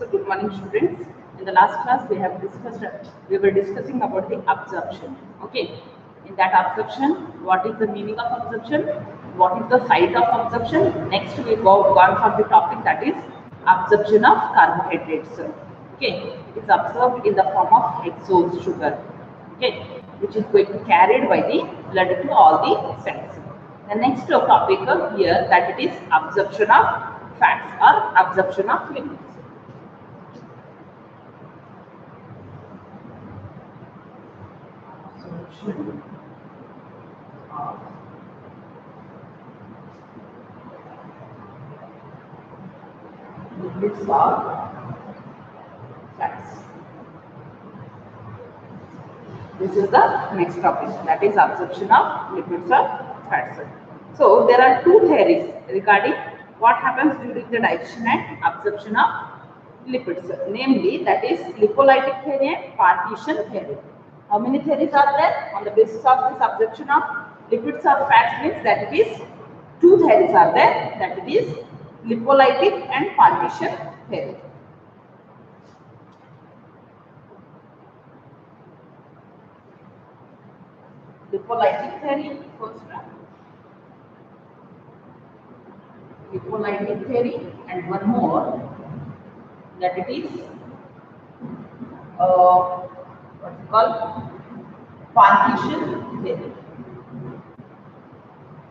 So good morning, students. In the last class, we were discussing about the absorption. Okay. In that absorption, what is the meaning of absorption? What is the site of absorption? Next, we gone for the topic that is absorption of carbohydrates. Okay. It is absorbed in the form of hexose sugar. Okay, which is going to be carried by the blood to all the cells. The next topic here that it is absorption of fats or absorption of lipids. Absorption of lipids or fats. This is the next topic, that is absorption of lipids or fats. So there are two theories regarding what happens during the digestion and absorption of lipids, namely that is lipolytic theory and partition theory. How many theories are there? On the basis of this absorption of lipids or fats means that it is two theories are there, that it is lipolytic and partition theory. Lipolytic theory, first one. Lipolytic theory, and one more, that it is what's called partition theory.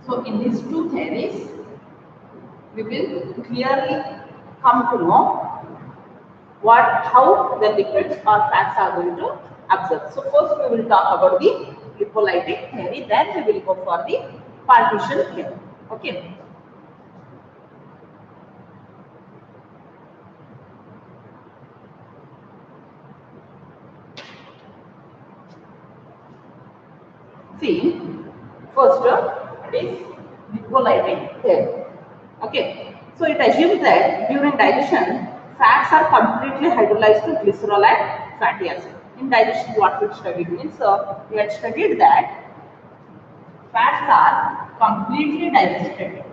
So in these two theories, we will clearly come to know how the lipids or fats are going to absorb. So first we will talk about the lipolytic theory, then we will go for the partition theory. Okay. See, first it is lipolytic theory. Okay. So it assumes that during digestion, fats are completely hydrolyzed to glycerol and fatty acid. In digestion, what we studied means we had studied that fats are completely digested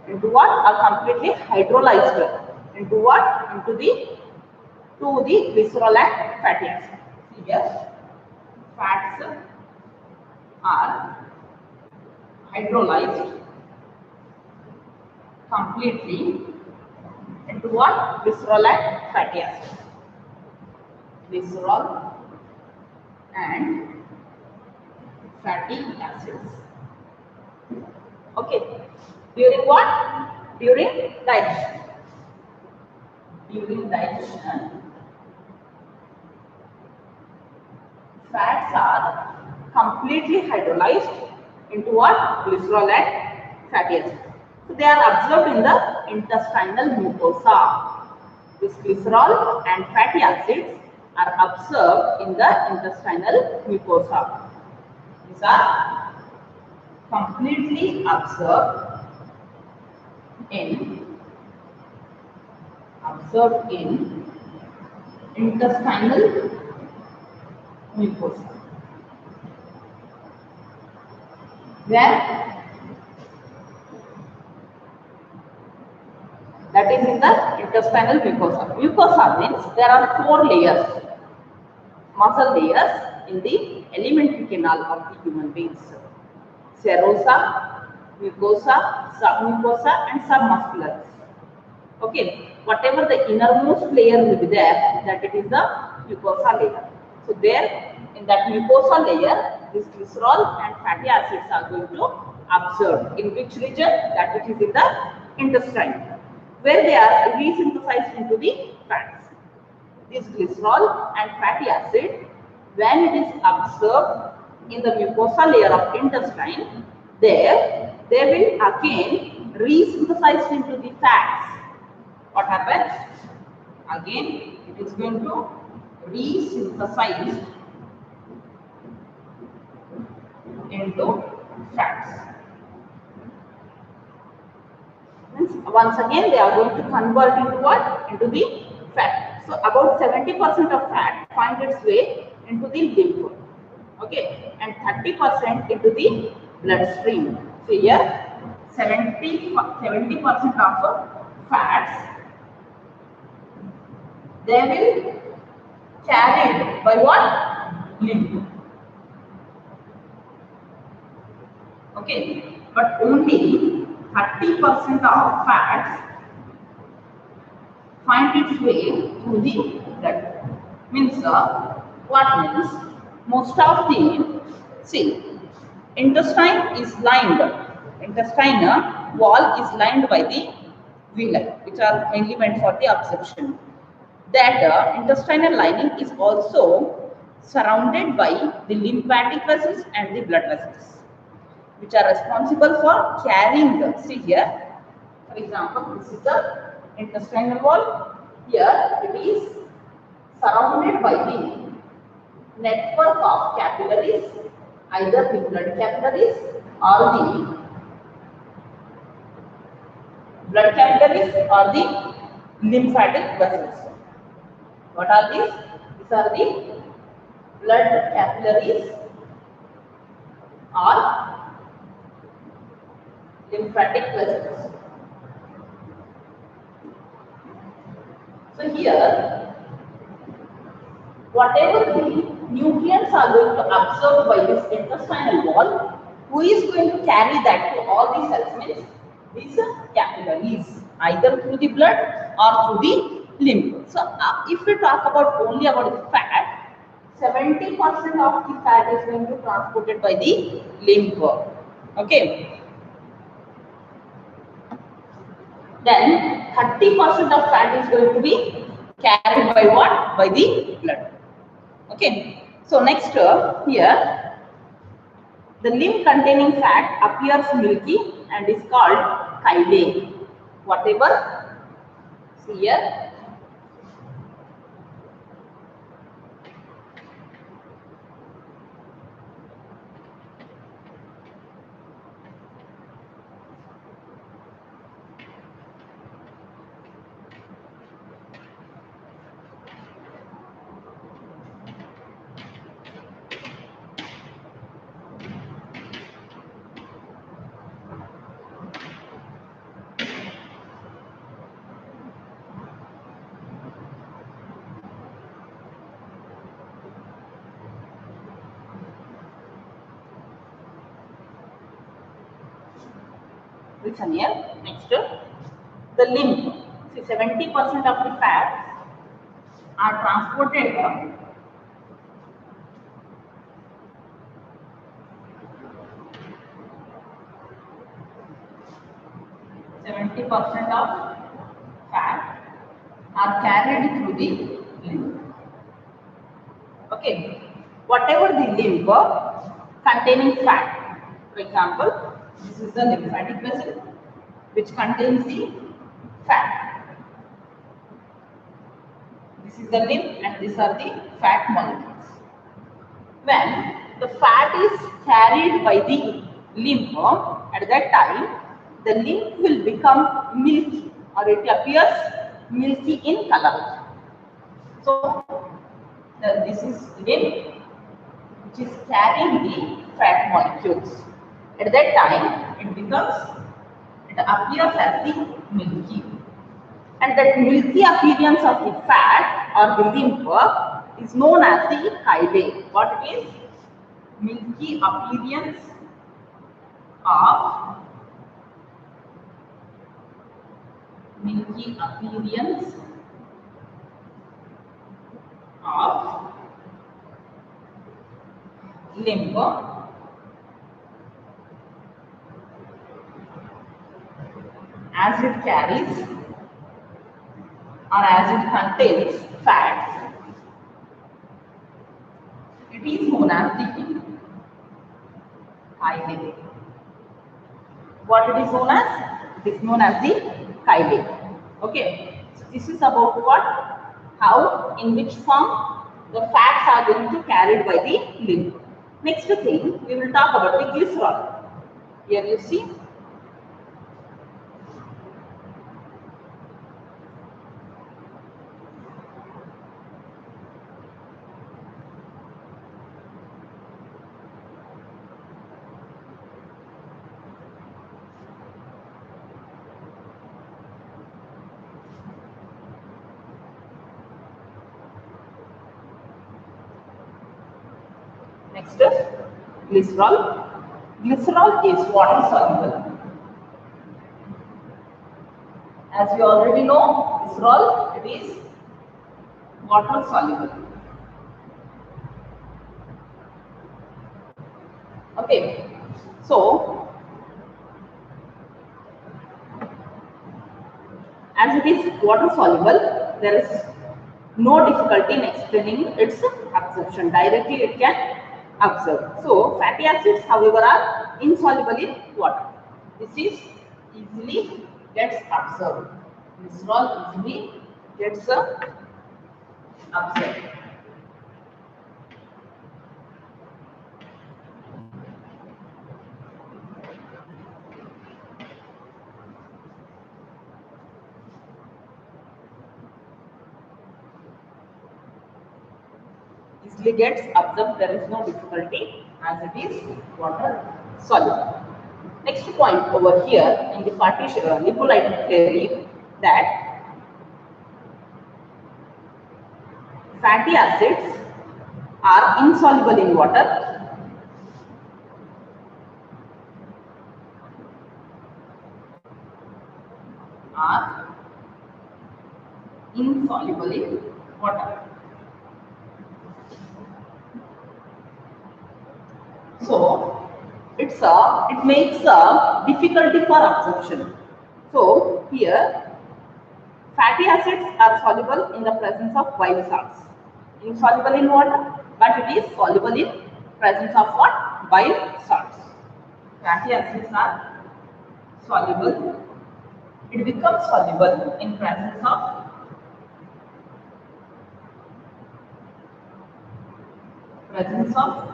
into what? Are completely hydrolyzed into what? Into the glycerol and fatty acid. Here, fats are hydrolyzed completely into what? Glycerol and fatty acid. Glycerol and fatty acids. Okay. During what? During digestion. During digestion, fats are completely hydrolyzed into what? Glycerol and fatty acids. So they are absorbed in the intestinal mucosa. This glycerol and fatty acids are absorbed in the intestinal mucosa. These are completely absorbed in intestinal mucosa. Where that is in the intestinal mucosa. Mucosa means there are four layers, muscle layers in the alimentary canal of the human beings: serosa, mucosa, submucosa, and submuscular. Okay, whatever the innermost layer will be there, that it is the mucosa layer. So there, in that mucosa layer, this glycerol and fatty acids are going to absorb. In which region? That which is in the intestine, where they are resynthesized into the fats. This glycerol and fatty acid, when it is absorbed in the mucosa layer of intestine, there they will again resynthesized into the fats. What happens? Again, it is going to resynthesize into fats. Means once again they are going to convert into what? Into the fat. So about 70% of fat finds its way into the lymph. Okay, and 30% into the bloodstream. So here 70% of fats they will carried by what? Lymph. Okay, but only 30% of fats find its way through the blood. Means what means most of the see intestine is lined. Intestine wall is lined by the villi, which are mainly meant for the absorption. That intestinal lining is also surrounded by the lymphatic vessels and the blood vessels, which are responsible for carrying the, see here, for example, this is the intestinal wall. Here it is surrounded by the network of capillaries, either the blood capillaries or the lymphatic vessels. What are these? These are the blood capillaries or lymphatic vessels. So here, whatever the nutrients are going to absorb by this intestinal wall, who is going to carry that to all the cells means these capillaries, either through the blood or through the lymph. So if we talk about only about the fat, 70% of the fat is going to be transported by the lymph. Okay. Then 30% of fat is going to be carried by what? By the blood. Okay. So next here, the lymph containing fat appears milky and is called chylae. Whatever, see here. Listen here. Next, the lymph. See, 70% of the fats are transported. 70% of fat are carried through the lymph. Okay. Whatever the lymph containing fat, for example, this is the lymphatic vessel which contains the fat. This is the lymph and these are the fat molecules. When the fat is carried by the lymph, at that time the lymph will become milky or it appears milky in color. So this is lymph which is carrying the fat molecules. At that time it appears as the milky. And that milky appearance of the fat or the lymph is known as the chylae. What it is? Milky appearance of lymph as it carries or as it contains fats. It is known as the chylae. What it is known as? It is known as the chylae. Okay. So this is about what? How, in which form the fats are going to be carried by the lymph. Next thing, we will talk about the glycerol. Here you see. Next is glycerol. Glycerol is water soluble. As you already know, glycerol, it is water soluble. Okay, so as it is water soluble, there is no difficulty in explaining its absorption. Directly it can absorb. So fatty acids, however, are insoluble in water. This is easily gets absorbed. Glycerol easily gets absorbed. Easily gets absorbed. There is no difficulty as it is water soluble. Next point over here in the Lipolytic theory, that fatty acids are insoluble in water, So it makes a difficulty for absorption. So here fatty acids are soluble in the presence of bile salts. Insoluble in water, but it is soluble in presence of what? Bile salts. Fatty acids are soluble. It becomes soluble in presence of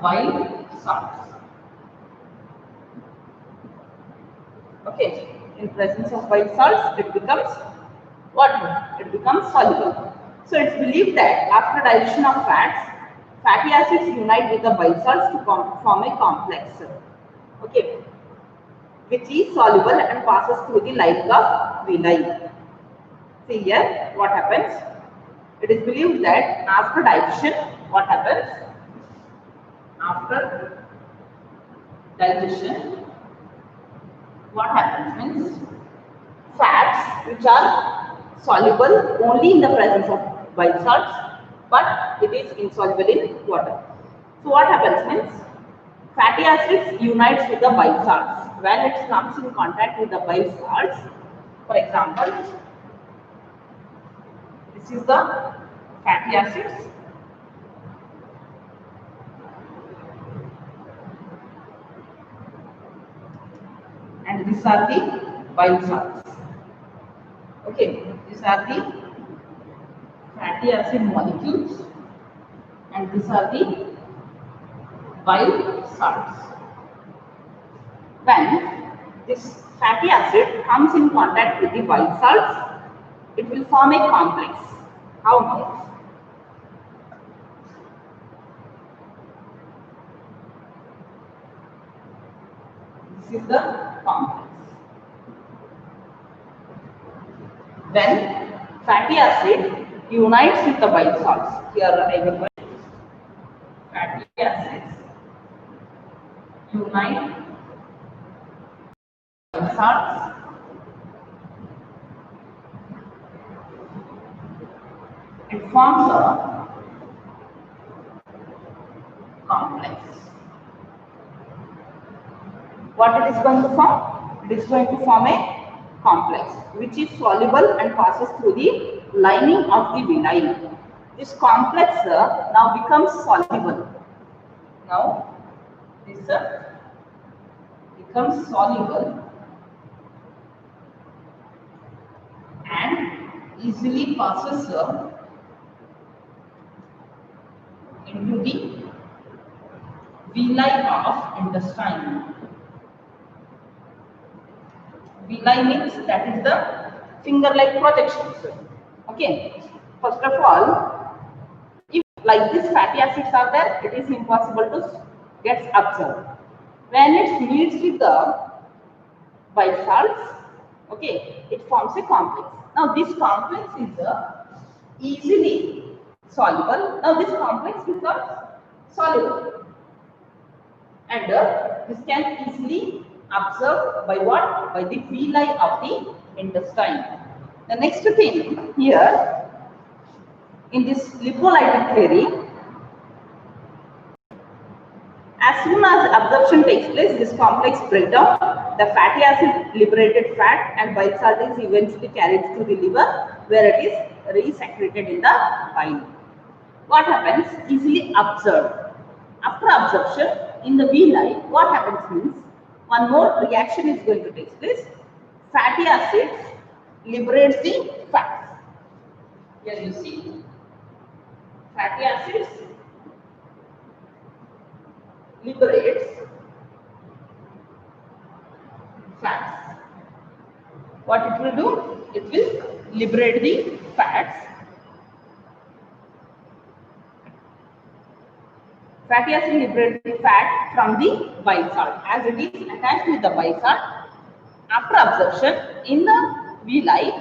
bile salts. Okay, in presence of bile salts, it becomes water. It becomes soluble. So it's believed that after digestion of fats, fatty acids unite with the bile salts to form a complex. Okay, which is soluble and passes through the lining of villi. See here, what happens? It is believed that after digestion, what happens? After digestion, what happens means fats which are soluble only in the presence of bile salts, but it is insoluble in water. So what happens means fatty acids unites with the bile salts. When it comes in contact with the bile salts, for example, this is the fatty acids. And these are the bile salts. Okay, these are the fatty acid molecules, and these are the bile salts. When this fatty acid comes in contact with the bile salts, it will form a complex. How much? This is the complex. When fatty acid unites with the bile salts, here I will write fatty acids unite with bile salts, it forms a complex. What it is going to form? It is going to form a complex which is soluble and passes through the lining of the villi. This complex now becomes soluble. Now this becomes soluble and easily passes into the villi of intestine. Villi means that is the finger-like projections. Okay. First of all, if like this fatty acids are there, it is impossible to get absorbed. When it meets with the bile salts, okay, it forms a complex. Now this complex is easily soluble. Now this complex becomes soluble. and this can easily absorbed by what? By the villi of the intestine. The next thing here in this lipolytic theory, as soon as absorption takes place, this complex breakdown, the fatty acid liberated fat and bile salt is eventually carried to the liver, where it is resecreted in the bile. What happens? Easily absorbed. After absorption in the villi, what happens means one more reaction is going to take place. Fatty acids liberates the fats. Here you see fatty acids liberates fats. What it will do? It will liberate the fats. Fatty acid liberates the fat from the bile salt as it is attached with the bile salt. After absorption in the villi,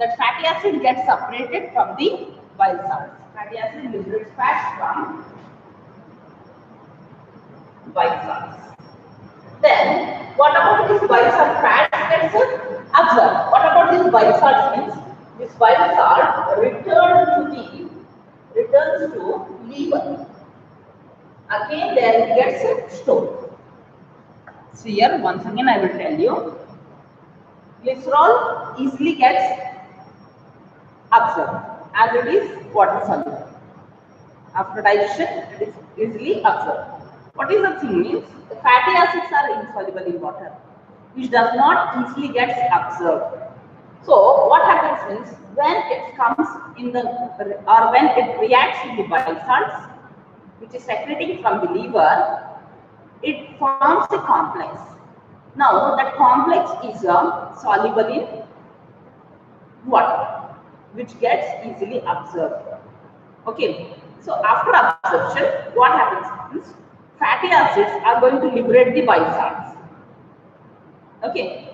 that fatty acid gets separated from the bile salts. Fatty acid liberates fats from bile salts. Then, what about this bile salt fat gets absorbed? What about this bile salt means? This bile salt returns to liver. Again, there it gets stored. So here, once again, I will tell you, glycerol easily gets absorbed as it is water soluble. After digestion, it is easily absorbed. What is the thing means? The fatty acids are insoluble in water, which does not easily get absorbed. So what happens means when it comes in the or when it reacts with the bile salts, which is secreting from the liver, it forms a complex. Now that complex is soluble in water, which gets easily absorbed. Okay. So after absorption, what happens is fatty acids are going to liberate the bile salts. Okay.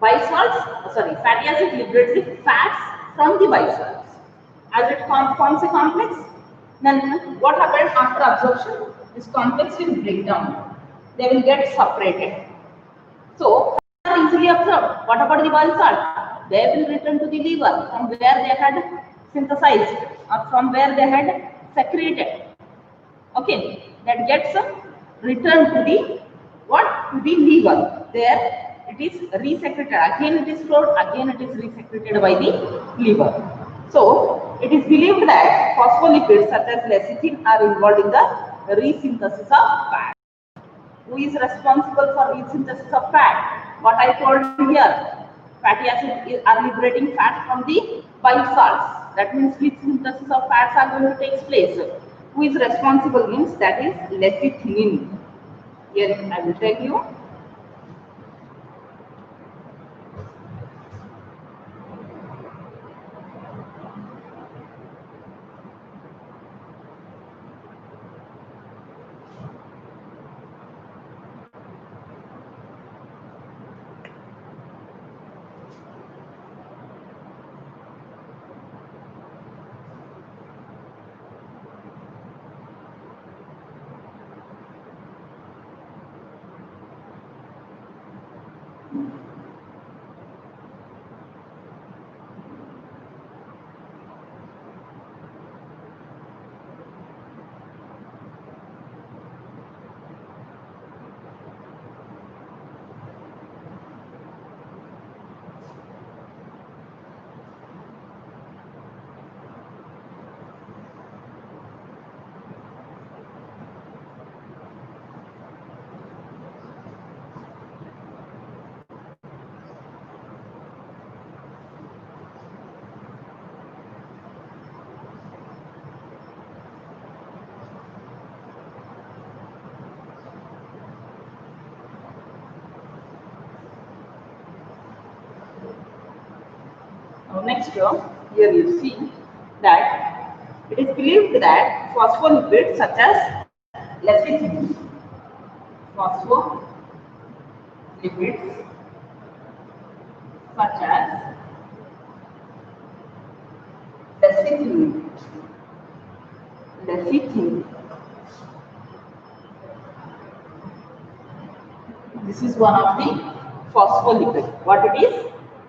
Fatty acid liberates the fats from the bile salts. As it forms a complex, then what happens after absorption? This complex will break down. They will get separated. So, fats are easily absorbed. What about the bile salt? They will return to the liver from where they had synthesized or from where they had secreted. Okay, that gets returned to the what? To the liver. There it is resecreted. Again it is stored. Again it is resecreted by the liver. So it is believed that phospholipids such as lecithin are involved in the resynthesis of fat. Who is responsible for resynthesis of fat? What I told you here. Fatty acids are liberating fat from the bile salts. That means resynthesis of fats are going to take place. Who is responsible means that is lecithin. Here I will tell you. Next here you see that it is believed that phospholipids such as lecithin, phospholipids such as lecithin This is one of the phospholipid. What it is?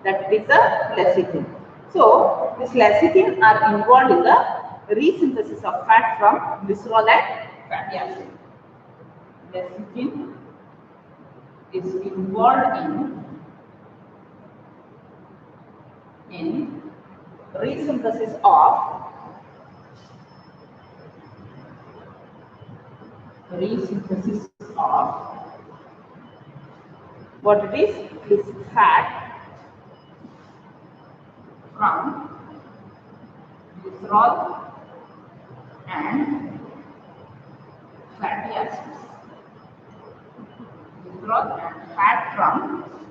That it is a lecithin. So this lecithin are involved in the resynthesis of fat from glycerol and fatty acid. Lecithin is involved in resynthesis of what it is? This fat from glycerol and fatty acids. Glycerol and fat from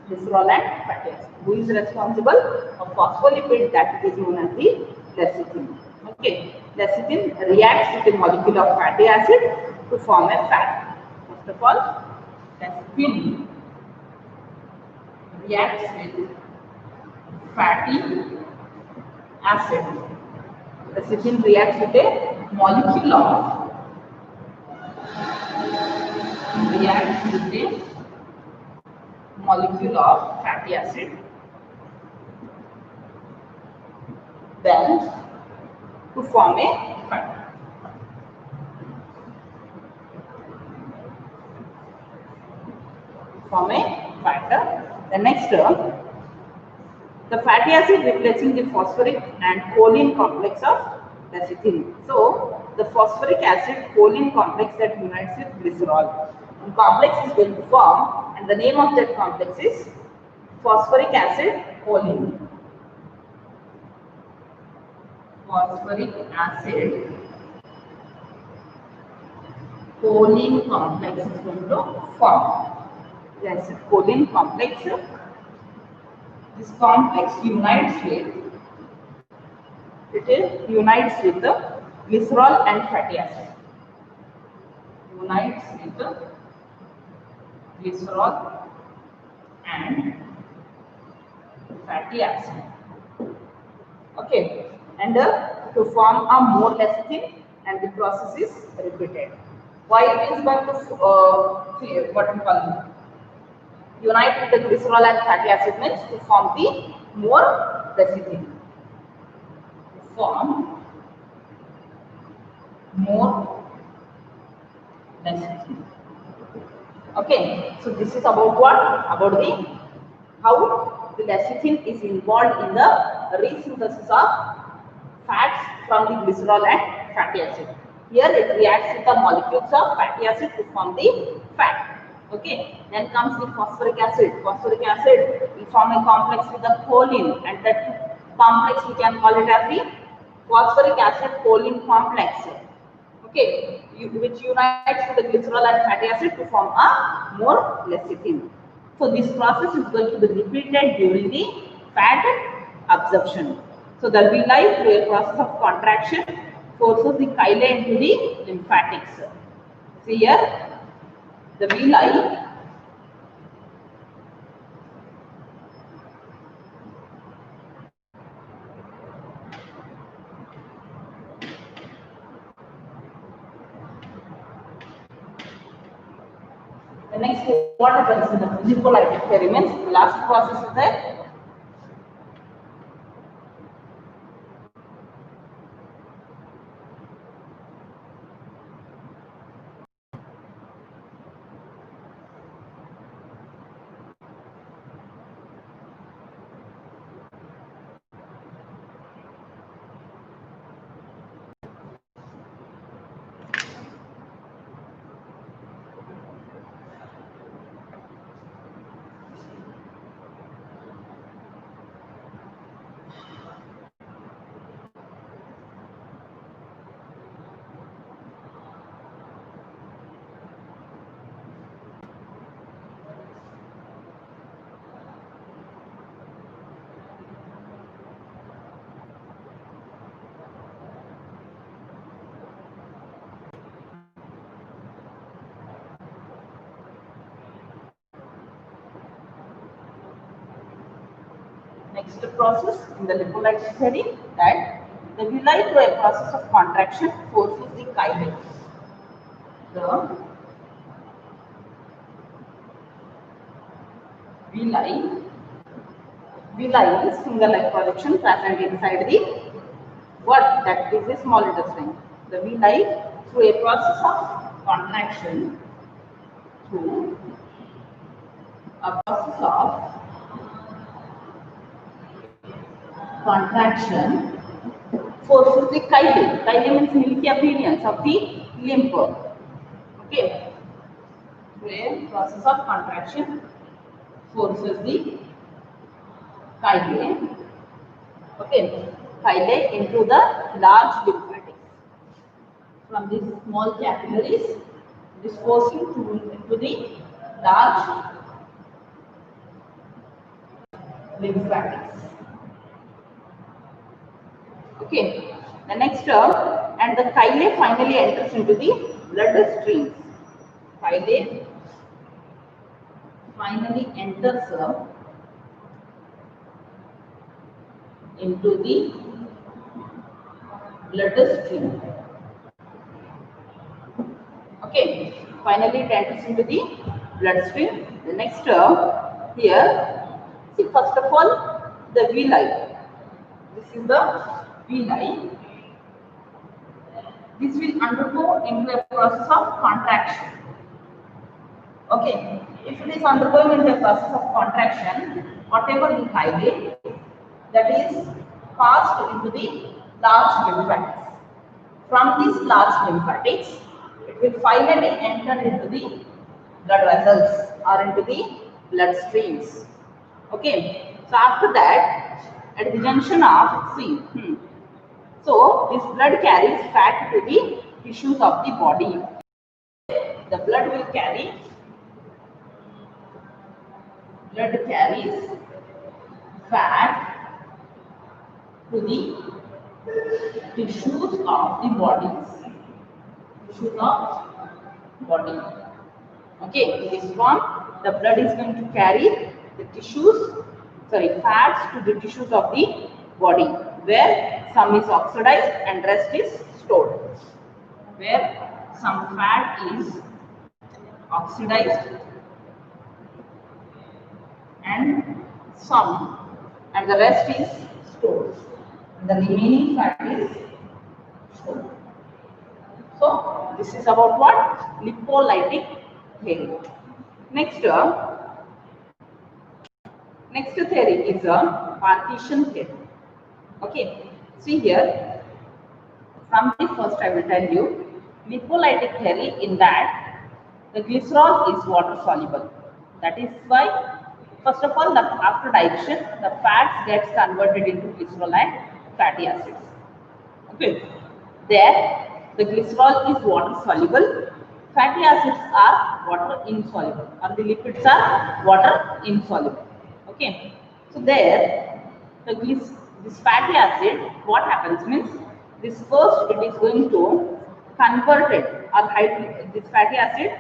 glycerol and fatty acids. Who is responsible for phospholipid? That is known as the lecithin. Okay, lecithin reacts with the molecule of fatty acid to form a fat. First of all, lecithin reacts with fatty acid. Lecithin reacts with a molecule of fatty acid, then to form a fat. The next term, the fatty acid replacing the phosphoric and choline complex of lecithin. So the phosphoric acid choline complex that unites with glycerol. And complex is going to form, and the name of that complex is phosphoric acid choline. Phosphoric acid choline complex is going to form. Yes, choline complex. This complex unites with the glycerol and fatty acid. Unites with the glycerol and fatty acid. Okay, and to form a more lecithin, and the process is repeated. Why it is going to what we call unite with the glycerol and fatty acid means to form the more lecithin. Okay, so this is about what? About the how the lecithin is involved in the resynthesis of fats from the glycerol and fatty acid. Here it reacts with the molecules of fatty acid to form the fat. Okay, then comes the phosphoric acid. Phosphoric acid will form a complex with the choline, and that complex we can call it as the phosphoric acid choline complex. Okay, which unites with the glycerol and fatty acid to form a more lecithin. So this process is going to be repeated during the fat absorption. So the villi, through a process of contraction, forces the chyle into the lymphatics. See here, the villi the next what happens in the lipolytic theory means the last process is there. Next process in the lipolytic theory, that the villi through a process of contraction forces the chyle. The villi is finger-like projection present inside the what? That is the small intestine. The villi, through a process of contraction, forces the chyli. Chyli means milky appearance of the lymph. Okay. Through a process of contraction, forces the chyli. Okay. Chyli into the large lymphatics. From these small capillaries, disposing into the large lymphatics. Okay. The next term, and the chyli finally enters into the blood streams. Chyli finally enters into the bloodstream. Okay, finally it enters into the bloodstream. The next term here, see, first of all, the villi. This is the villi. This will undergo into a process of contraction. Okay, if it is undergoing into a process of contraction, whatever the chyli, that is passed into the large lymphatics. From these large lymphatics, it will finally enter into the blood vessels or into the blood streams. Okay, so after that, at the junction of so this blood carries fat to the tissues of the body. The blood carries fat to the tissues of the bodies. Okay, in this form, the blood is going to carry the fats to the tissues of the body, where some is oxidized and rest is stored. Where some fat is oxidized and the rest is stored. The remaining fat is stored. So this is about what? Lipolytic theory. Next theory is a partition theory. Okay, see here, from the first I will tell you lipolytic theory, in that the glycerol is water soluble. That is why, first of all, after digestion, the fats gets converted into glycerol and fatty acids. Okay, there the glycerol is water soluble, fatty acids are water insoluble, or the lipids are water insoluble. Okay, so there this fatty acid, what happens means, this first it is going to convert it or this fatty acid.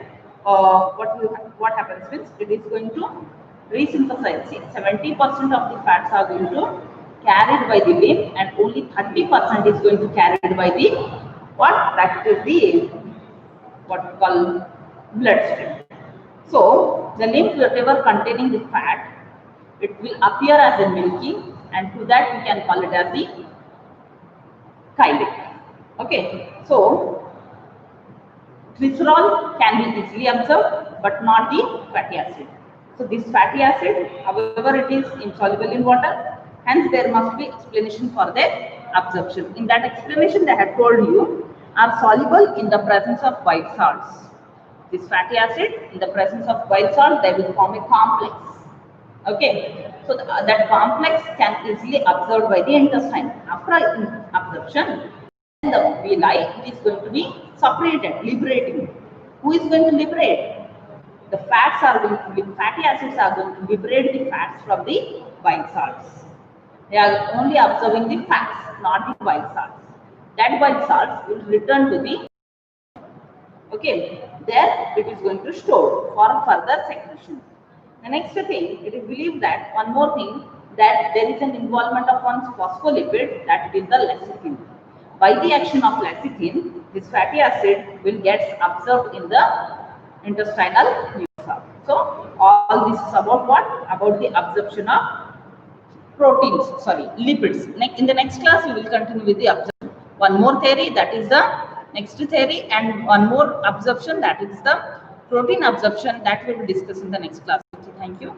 What happens means, it is going to resynthesize. 70% of the fats are going to carried by the lymph, and only 30% is going to carried by the that is the what we call bloodstream. So the lymph, whatever containing the fat, it will appear as a milky, and to that we can call it as the chylic. Okay, so glycerol can be easily absorbed, but not the fatty acid. So this fatty acid, however, it is insoluble in water, hence there must be explanation for their absorption. In that explanation, they had told you, are soluble in the presence of white salts. This fatty acid, in the presence of white salt, they will form a complex. Okay, so that complex can easily absorbed by the intestine. After absorption, the villi is going to be separated, liberating. Who is going to liberate? The fats are going to be, fatty acids are going to liberate the fats from the white salts. They are only absorbing the fats, not the white salts. That white salts will return to the, okay, there it is going to store for further secretion. The next thing, it is believed that one more thing, that there is an involvement of one phospholipid, that is the lecithin. By the action of lecithin, this fatty acid will get absorbed in the intestinal mucosa. So All this is about what? About the absorption of proteins, sorry, lipids. In the next class, we will continue with the absorption. One more theory, that is the next theory, and one more absorption, that is the protein absorption, that we will discuss in the next class. Thank you.